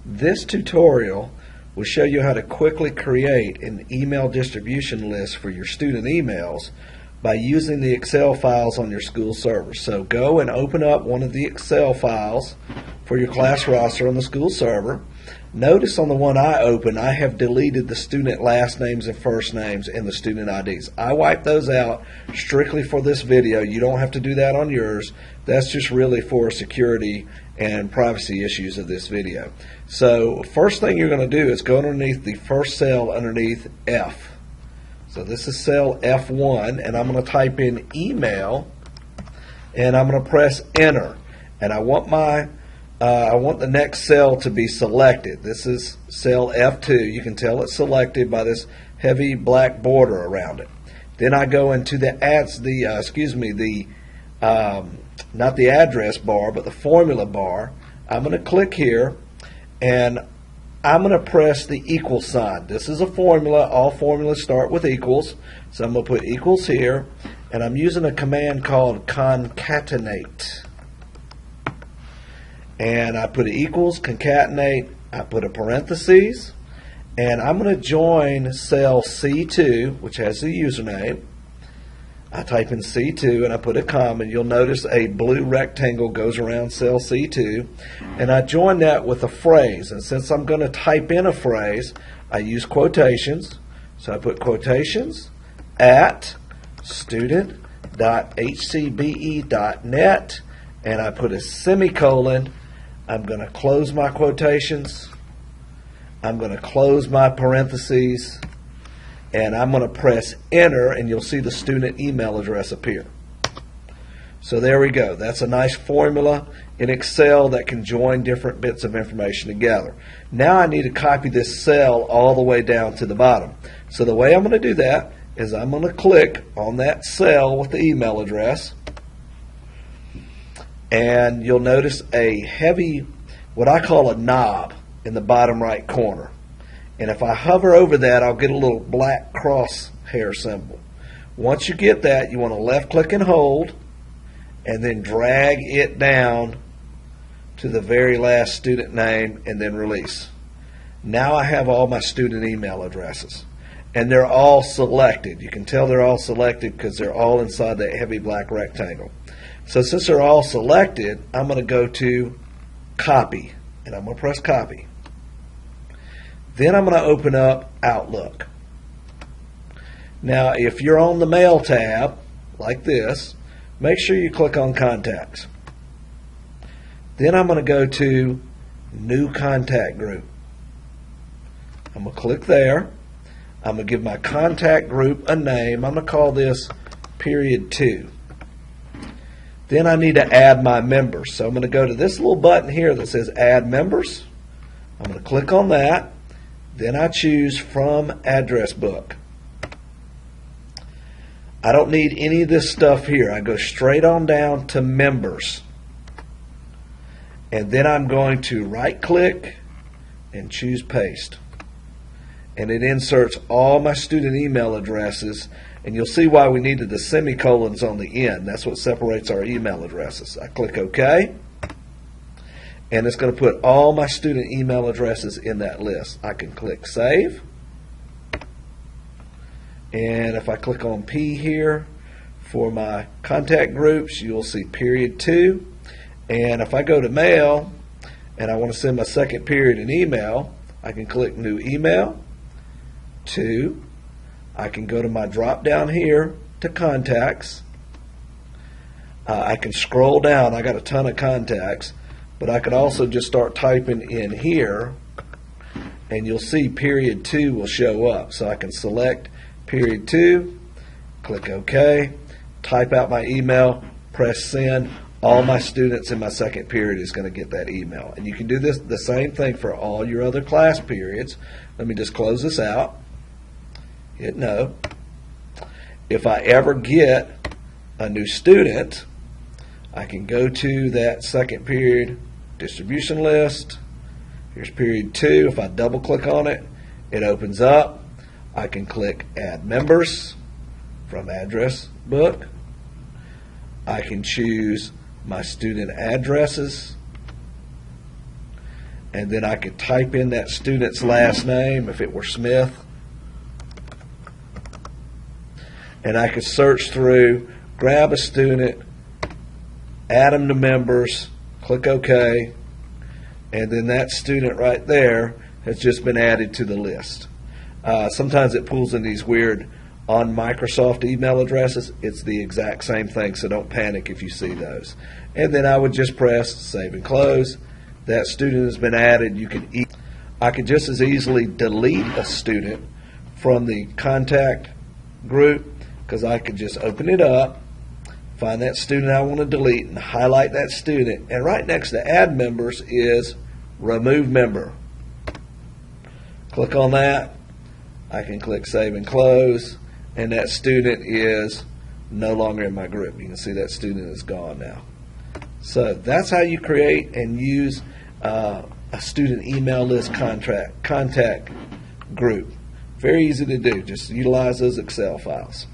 This tutorial will show you how to quickly create an email distribution list for your student emails by using the Excel files on your school server. So go and open up one of the Excel files for your class roster on the school server. Notice on the one I opened, I have deleted the student last names and first names and the student IDs. I wiped those out strictly for this video. You don't have to do that on yours. That's just really for security and privacy issues of this video. So first thing you're going to do is go underneath the first cell underneath F. So this is cell F1, and I'm going to type in email, and I'm going to press enter. And I want the next cell to be selected. This is cell F2. You can tell it's selected by this heavy black border around it. Then I go into not the address bar, but the formula bar. I'm going to click here, and I'm going to press the equal sign. This is a formula. All formulas start with equals. So I'm going to put equals here, and I'm using a command called concatenate. And I put equals, concatenate, I put a parentheses, and I'm going to join cell C2, which has the username. I type in C2 and I put a comma, and you'll notice a blue rectangle goes around cell C2, and I join that with a phrase. And since I'm going to type in a phrase, I use quotations. So I put quotations at student.hcbe.net, and I put a semicolon. I'm going to close my quotations, I'm going to close my parentheses, and I'm going to press enter, and you'll see the student email address appear. So there we go. That's a nice formula in Excel that can join different bits of information together. Now I need to copy this cell all the way down to the bottom. So the way I'm going to do that is I'm going to click on that cell with the email address, and you'll notice a heavy, what I call a knob, in the bottom right corner. And if I hover over that, I'll get a little black crosshair symbol. Once you get that, you want to left click and hold, and then drag it down to the very last student name, and then release. Now I have all my student email addresses, and they're all selected. You can tell they're all selected because they're all inside that heavy black rectangle. So since they're all selected, I'm going to go to copy, and I'm going to press copy. Then I'm going to open up Outlook. Now if you're on the Mail tab, like this, make sure you click on Contacts. Then I'm going to go to New Contact Group. I'm going to click there. I'm going to give my contact group a name. I'm going to call this period 2. Then I need to add my members. So I'm going to go to this little button here that says Add Members. I'm going to click on that. Then I choose From Address Book. I don't need any of this stuff here. I go straight on down to Members. And then I'm going to right click and choose Paste. And it inserts all my student email addresses. And you'll see why we needed the semicolons on the end. That's what separates our email addresses. I click OK, and it's going to put all my student email addresses in that list. I can click Save, and if I click on P here for my contact groups, you'll see period 2. And if I go to Mail and I want to send my second period an email, I can click New Email, 2. I can go to my drop down here to Contacts. I can scroll down. I got a ton of contacts, but I could also just start typing in here, and you'll see period 2 will show up. So I can select period 2, click OK, type out my email, press send. All my students in my second period is going to get that email. And you can do this the same thing for all your other class periods. Let me just close this out. Hit no. If I ever get a new student, I can go to that second period distribution list. Here's period 2. If I double click on it, it opens up. I can click Add Members from Address Book. I can choose my student addresses. and then I could type in that student's last name if it were Smith, and I could search through, grab a student, add them to members, click OK, and then that student right there has just been added to the list. Sometimes it pulls in these weird on Microsoft email addresses. It's the exact same thing, so don't panic if you see those. And then I would just press save and close. That student has been added. I could just as easily delete a student from the contact group, because I could just open it up, find that student I want to delete, and highlight that student. And right next to add members is remove member. Click on that. I can click save and close, and that student is no longer in my group. You can see that student is gone now. So that's how you create and use a student email list contact group. Very easy to do. Just utilize those Excel files.